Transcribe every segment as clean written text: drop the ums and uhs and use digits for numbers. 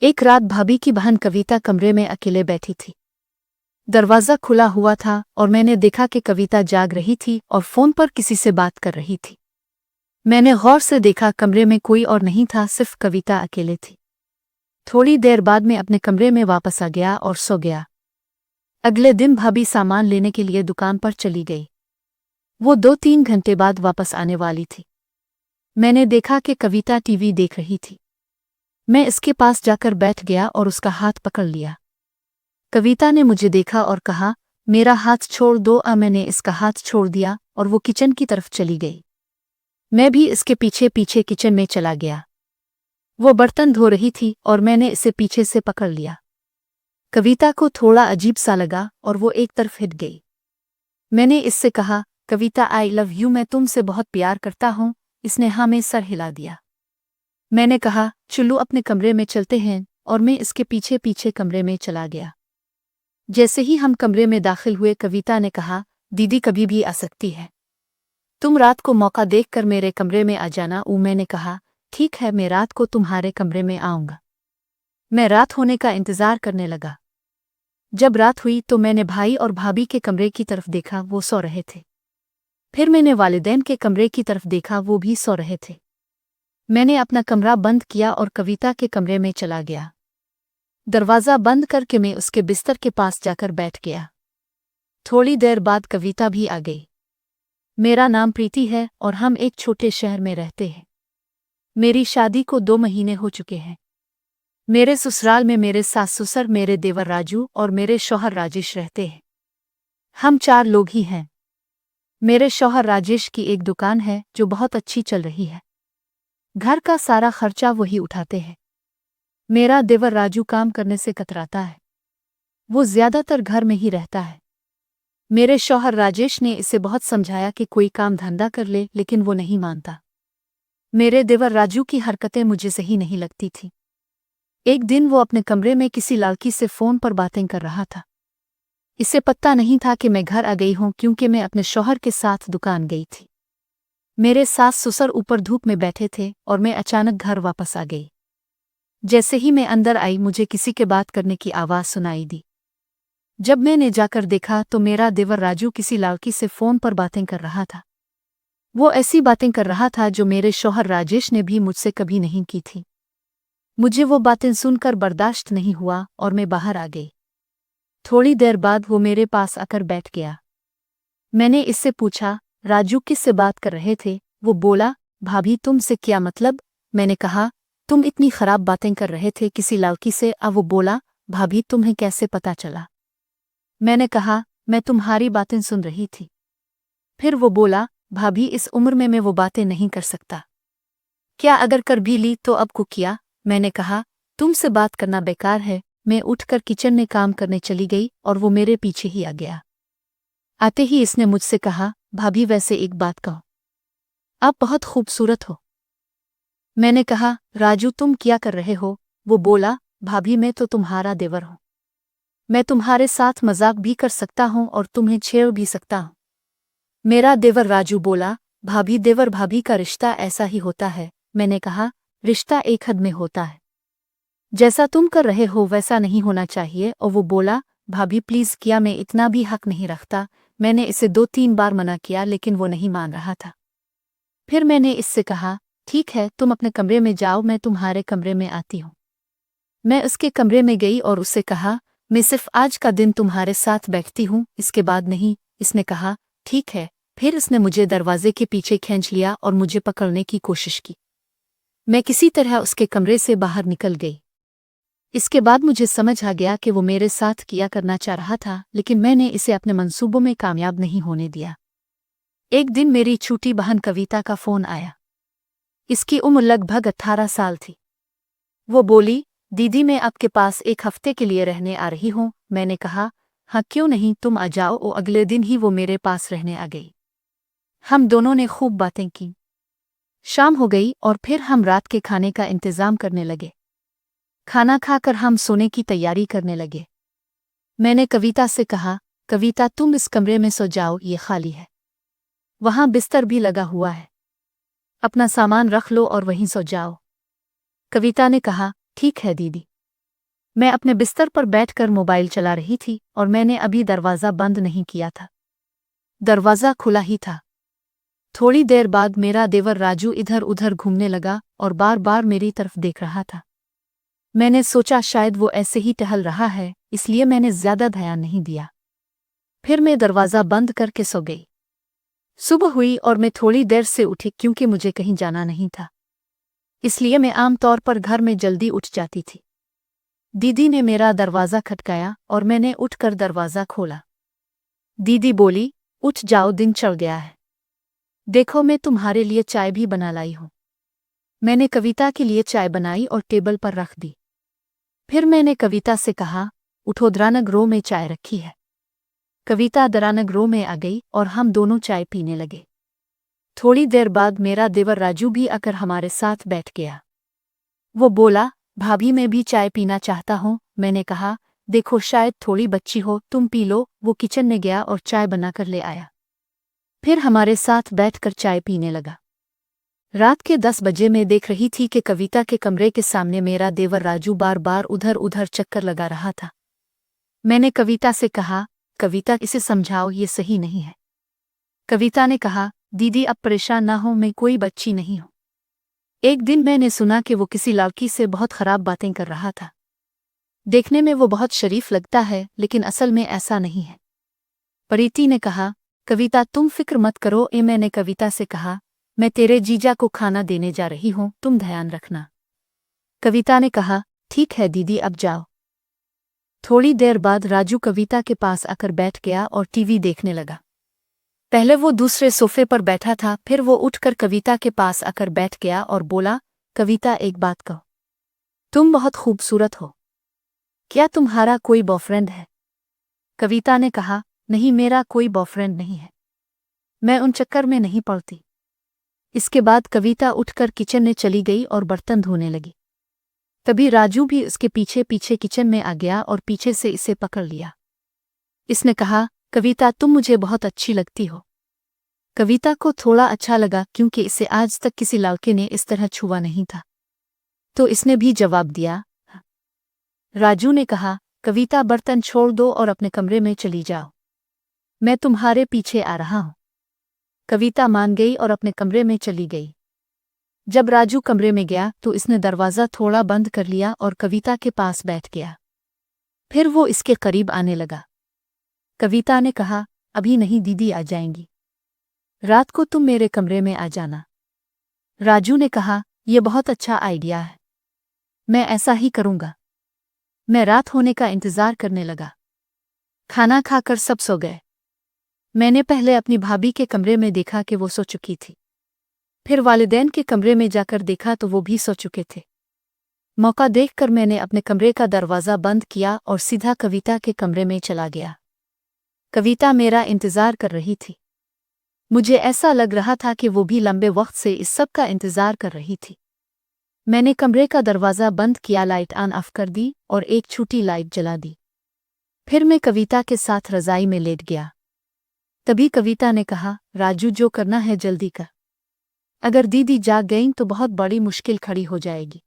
एक रात भाभी की बहन कविता कमरे में अकेले बैठी थी। दरवाज़ा खुला हुआ था और मैंने देखा कि कविता जाग रही थी और फ़ोन पर किसी से बात कर रही थी। मैंने गौर से देखा, कमरे में कोई और नहीं था, सिर्फ कविता अकेले थी। थोड़ी देर बाद मैं अपने कमरे में वापस आ गया और सो गया। अगले दिन भाभी सामान लेने के लिए दुकान पर चली गई। वो 2-3 घंटे बाद वापस आने वाली थी। मैंने देखा कि कविता टीवी देख रही थी। मैं इसके पास जाकर बैठ गया और उसका हाथ पकड़ लिया। कविता ने मुझे देखा और कहा, मेरा हाथ छोड़ दो। मैंने इसका हाथ छोड़ दिया और वो किचन की तरफ चली गई। मैं भी इसके पीछे पीछे किचन में चला गया। वो बर्तन धो रही थी और मैंने इसे पीछे से पकड़ लिया। कविता को थोड़ा अजीब सा लगा और वो एक तरफ हिट गई। मैंने इससे कहा, कविता आई लव यू, मैं तुमसे बहुत प्यार करता हूँ। इसने हाँ में सर हिला दिया। मैंने कहा, चलो अपने कमरे में चलते हैं, और मैं इसके पीछे पीछे कमरे में चला गया। जैसे ही हम कमरे में दाखिल हुए, कविता ने कहा, दीदी कभी भी आ सकती है, तुम रात को मौका देखकर मेरे कमरे में आ जाना। मैंने कहा, ठीक है, मैं रात को तुम्हारे कमरे में आऊँगा। मैं रात होने का इंतज़ार करने लगा। जब रात हुई तो मैंने भाई और भाभी के कमरे की तरफ देखा, वो सो रहे थे। फिर मैंने वालिदैन के कमरे की तरफ देखा, वो भी सो रहे थे। मैंने अपना कमरा बंद किया और कविता के कमरे में चला गया। दरवाज़ा बंद करके मैं उसके बिस्तर के पास जाकर बैठ गया। थोड़ी देर बाद कविता भी आ गई। मेरा नाम प्रीति है और हम एक छोटे शहर में रहते हैं। मेरी शादी को 2 महीने हो चुके हैं। मेरे ससुराल में मेरे सास-ससुर, मेरे देवर राजू और मेरे शौहर राजेश रहते हैं। हम 4 लोग ही हैं। मेरे शौहर राजेश की एक दुकान है जो बहुत अच्छी चल रही है। घर का सारा खर्चा वही उठाते हैं। मेरा देवर राजू काम करने से कतराता है। वो ज्यादातर घर में ही रहता है। मेरे शौहर राजेश ने इसे बहुत समझाया कि कोई काम धंधा कर ले, लेकिन वो नहीं मानता। मेरे देवर राजू की हरकतें मुझे सही नहीं लगती थी। एक दिन वो अपने कमरे में किसी लड़की से फ़ोन पर बातें कर रहा था। इसे पता नहीं था कि मैं घर आ गई हूँ, क्योंकि मैं अपने शौहर के साथ दुकान गई थी। मेरे सास ससुर ऊपर धूप में बैठे थे और मैं अचानक घर वापस आ गई। जैसे ही मैं अंदर आई, मुझे किसी के बात करने की आवाज़ सुनाई दी। जब मैंने जाकर देखा तो मेरा देवर राजू किसी लड़की से फ़ोन पर बातें कर रहा था। वो ऐसी बातें कर रहा था जो मेरे शौहर राजेश ने भी मुझसे कभी नहीं की थी। मुझे वो बातें सुनकर बर्दाश्त नहीं हुआ और मैं बाहर आ गई। थोड़ी देर बाद वो मेरे पास आकर बैठ गया। मैंने इससे पूछा, राजू किससे बात कर रहे थे? वो बोला, भाभी तुमसे क्या मतलब? मैंने कहा, तुम इतनी खराब बातें कर रहे थे किसी लड़की से? वो बोला, भाभी तुम्हें कैसे पता चला? मैंने कहा, मैं तुम्हारी बातें सुन रही थी। फिर वो बोला, भाभी इस उम्र में मैं वो बातें नहीं कर सकता। क्या अगर कर भी ली तो अब को किया? मैंने कहा, तुमसे बात करना बेकार है। मैं उठकर किचन में काम करने चली गई और वो मेरे पीछे ही आ गया। आते ही इसने मुझसे कहा, भाभी वैसे एक बात कहो, आप बहुत खूबसूरत हो। मैंने कहा, राजू तुम क्या कर रहे हो? वो बोला, भाभी मैं तो तुम्हारा देवर हूँ। मैं तुम्हारे साथ मजाक भी कर सकता हूँ और तुम्हें छेड़ भी सकता हूँ। मेरा देवर राजू बोला, भाभी देवर भाभी का रिश्ता ऐसा ही होता है। मैंने कहा, रिश्ता एक हद में होता है, जैसा तुम कर रहे हो वैसा नहीं होना चाहिए। और वो बोला, भाभी प्लीज़, क्या मैं इतना भी हक नहीं रखता? मैंने इसे 2-3 बार मना किया, लेकिन वो नहीं मान रहा था। फिर मैंने इससे कहा, ठीक है, तुम अपने कमरे में जाओ, मैं तुम्हारे कमरे में आती हूँ। मैं उसके कमरे में गई और उससे कहा, मैं सिर्फ आज का दिन तुम्हारे साथ बैठती हूँ, इसके बाद नहीं। इसने कहा, ठीक है। फिर उसने मुझे दरवाजे के पीछे खींच लिया और मुझे पकड़ने की कोशिश की। मैं किसी तरह उसके कमरे से बाहर निकल गई। इसके बाद मुझे समझ आ गया कि वो मेरे साथ क्या करना चाह रहा था, लेकिन मैंने इसे अपने मंसूबों में कामयाब नहीं होने दिया। एक दिन मेरी छोटी बहन कविता का फ़ोन आया। इसकी उम्र लगभग 18 साल थी। वो बोली, दीदी मैं आपके पास 1 हफ्ते के लिए रहने आ रही हूँ। मैंने कहा, हाँ क्यों नहीं, तुम आ जाओ। और अगले दिन ही वो मेरे पास रहने आ गई। हम दोनों ने खूब बातें की। शाम हो गई और फिर हम रात के खाने का इंतज़ाम करने लगे। खाना खाकर हम सोने की तैयारी करने लगे। मैंने कविता से कहा, कविता तुम इस कमरे में सो जाओ, ये खाली है। वहाँ बिस्तर भी लगा हुआ है। अपना सामान रख लो और वहीं सो जाओ। कविता ने कहा, ठीक है दीदी। मैं अपने बिस्तर पर बैठकर मोबाइल चला रही थी और मैंने अभी दरवाज़ा बंद नहीं किया था। दरवाज़ा खुला ही था। थोड़ी देर बाद मेरा देवर राजू इधर उधर घूमने लगा और बार बार मेरी तरफ देख रहा था। मैंने सोचा शायद वो ऐसे ही टहल रहा है, इसलिए मैंने ज्यादा ध्यान नहीं दिया। फिर मैं दरवाज़ा बंद करके सो गई। सुबह हुई और मैं थोड़ी देर से उठी क्योंकि मुझे कहीं जाना नहीं था, इसलिए मैं आमतौर पर घर में जल्दी उठ जाती थी। दीदी ने मेरा दरवाज़ा खटकाया और मैंने उठकर दरवाज़ा खोला। दीदी बोली, उठ जाओ, दिन चढ़ गया है। देखो, मैं तुम्हारे लिए चाय भी बना लाई हूं। मैंने कविता के लिए चाय बनाई और टेबल पर रख दी। फिर मैंने कविता से कहा, उठो, दरानग रो में चाय रखी है। कविता दरानग रो में आ गई और हम दोनों चाय पीने लगे। थोड़ी देर बाद मेरा देवर राजू भी आकर हमारे साथ बैठ गया। वो बोला, भाभी मैं भी चाय पीना चाहता हूँ। मैंने कहा, देखो शायद थोड़ी बच्ची हो, तुम पी लो। वो किचन में गया और चाय बनाकर ले आया। फिर हमारे साथ बैठकर चाय पीने लगा। रात के 10 बजे मैं देख रही थी कि कविता के कमरे के सामने मेरा देवर राजू बार बार उधर उधर चक्कर लगा रहा था। मैंने कविता से कहा, कविता, इसे समझाओ, ये सही नहीं है। कविता ने कहा, दीदी अब परेशान ना हो, मैं कोई बच्ची नहीं हूं। एक दिन मैंने सुना कि वो किसी लड़की से बहुत खराब बातें कर रहा था। देखने में वो बहुत शरीफ लगता है, लेकिन असल में ऐसा नहीं है। प्रीति ने कहा, कविता तुम फिक्र मत करो। मैंने कविता से कहा, मैं तेरे जीजा को खाना देने जा रही हूं, तुम ध्यान रखना। कविता ने कहा, ठीक है दीदी, अब जाओ। थोड़ी देर बाद राजू कविता के पास आकर बैठ गया और टीवी देखने लगा। पहले वो दूसरे सोफे पर बैठा था, फिर वो उठकर कविता के पास आकर बैठ गया और बोला, कविता एक बात कहो, तुम बहुत खूबसूरत हो। क्या तुम्हारा कोई बॉयफ्रेंड है? कविता ने कहा, नहीं, मेरा कोई बॉयफ्रेंड नहीं है। मैं उन चक्कर में नहीं पड़ती। इसके बाद कविता उठकर किचन में चली गई और बर्तन धोने लगी। तभी राजू भी उसके पीछे पीछे किचन में आ गया और पीछे से इसे पकड़ लिया। इसने कहा, कविता तुम मुझे बहुत अच्छी लगती हो। कविता को थोड़ा अच्छा लगा क्योंकि इसे आज तक किसी लड़के ने इस तरह छुआ नहीं था, तो इसने भी जवाब दिया। राजू ने कहा, कविता बर्तन छोड़ दो और अपने कमरे में चली जाओ, मैं तुम्हारे पीछे आ रहा हूं। कविता मान गई और अपने कमरे में चली गई। जब राजू कमरे में गया तो इसने दरवाज़ा थोड़ा बंद कर लिया और कविता के पास बैठ गया। फिर वो इसके करीब आने लगा। कविता ने कहा, अभी नहीं दीदी, आ जाएंगी। रात को तुम मेरे कमरे में आ जाना। राजू ने कहा, यह बहुत अच्छा आइडिया है, मैं ऐसा ही करूंगा। मैं रात होने का इंतजार करने लगा। खाना खाकर सब सो गए। मैंने पहले अपनी भाभी के कमरे में देखा कि वो सो चुकी थी। फिर वालिदैन के कमरे में जाकर देखा तो वो भी सो चुके थे। मौका देखकर मैंने अपने कमरे का दरवाज़ा बंद किया और सीधा कविता के कमरे में चला गया। कविता मेरा इंतजार कर रही थी। मुझे ऐसा लग रहा था कि वो भी लंबे वक्त से इस सब का इंतजार कर रही थी। मैंने कमरे का दरवाज़ा बंद किया, लाइट ऑन ऑफ कर दी और एक छोटी लाइट जला दी। फिर मैं कविता के साथ रज़ाई में लेट गया। तभी कविता ने कहा, राजू जो करना है जल्दी कर, अगर दीदी जाग गईं तो बहुत बड़ी मुश्किल खड़ी हो जाएगी।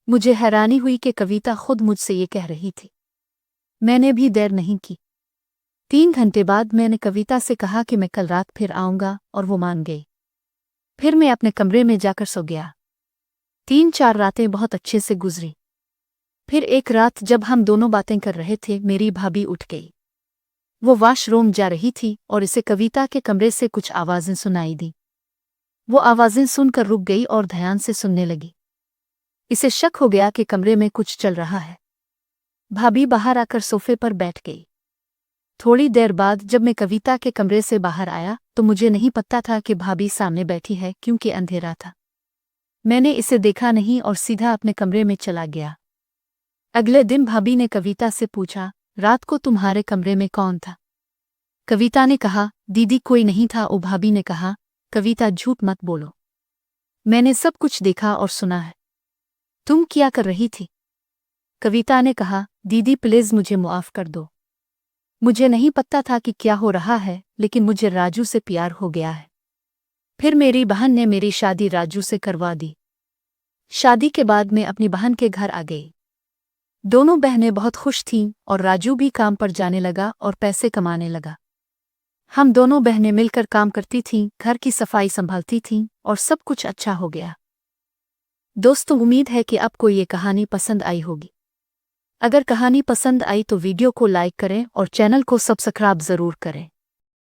मुझे हैरानी हुई कि कविता खुद मुझसे ये कह रही थी। मैंने भी देर नहीं की। 3 घंटे बाद मैंने कविता से कहा कि मैं कल रात फिर आऊंगा और वो मान गई। फिर मैं अपने कमरे में जाकर सो गया। 3-4 रातें बहुत अच्छे से गुजरी। फिर एक रात जब हम दोनों बातें कर रहे थे, मेरी भाभी उठ गई। वो वॉशरूम जा रही थी और इसे कविता के कमरे से कुछ आवाज़ें सुनाई दी। वो आवाज़ें सुनकर रुक गई और ध्यान से सुनने लगी। इसे शक हो गया कि कमरे में कुछ चल रहा है। भाभी बाहर आकर सोफे पर बैठ गई। थोड़ी देर बाद जब मैं कविता के कमरे से बाहर आया तो मुझे नहीं पता था कि भाभी सामने बैठी है क्योंकि अंधेरा था। मैंने इसे देखा नहीं और सीधा अपने कमरे में चला गया। अगले दिन भाभी ने कविता से पूछा, रात को तुम्हारे कमरे में कौन था? कविता ने कहा, दीदी कोई नहीं था। ओ भाभी ने कहा, कविता झूठ मत बोलो, मैंने सब कुछ देखा और सुना है। तुम क्या कर रही थी? कविता ने कहा, दीदी प्लीज मुझे माफ कर दो। मुझे नहीं पता था कि क्या हो रहा है, लेकिन मुझे राजू से प्यार हो गया है। फिर मेरी बहन ने मेरी शादी राजू से करवा दी। शादी के बाद मैं अपनी बहन के घर आ गई। दोनों बहनें बहुत खुश थीं और राजू भी काम पर जाने लगा और पैसे कमाने लगा। हम दोनों बहनें मिलकर काम करती थीं, घर की सफाई संभालती थीं और सब कुछ अच्छा हो गया। दोस्तों, उम्मीद है कि आपको ये कहानी पसंद आई होगी। अगर कहानी पसंद आई तो वीडियो को लाइक करें और चैनल को सब्सक्राइब ज़रूर करें।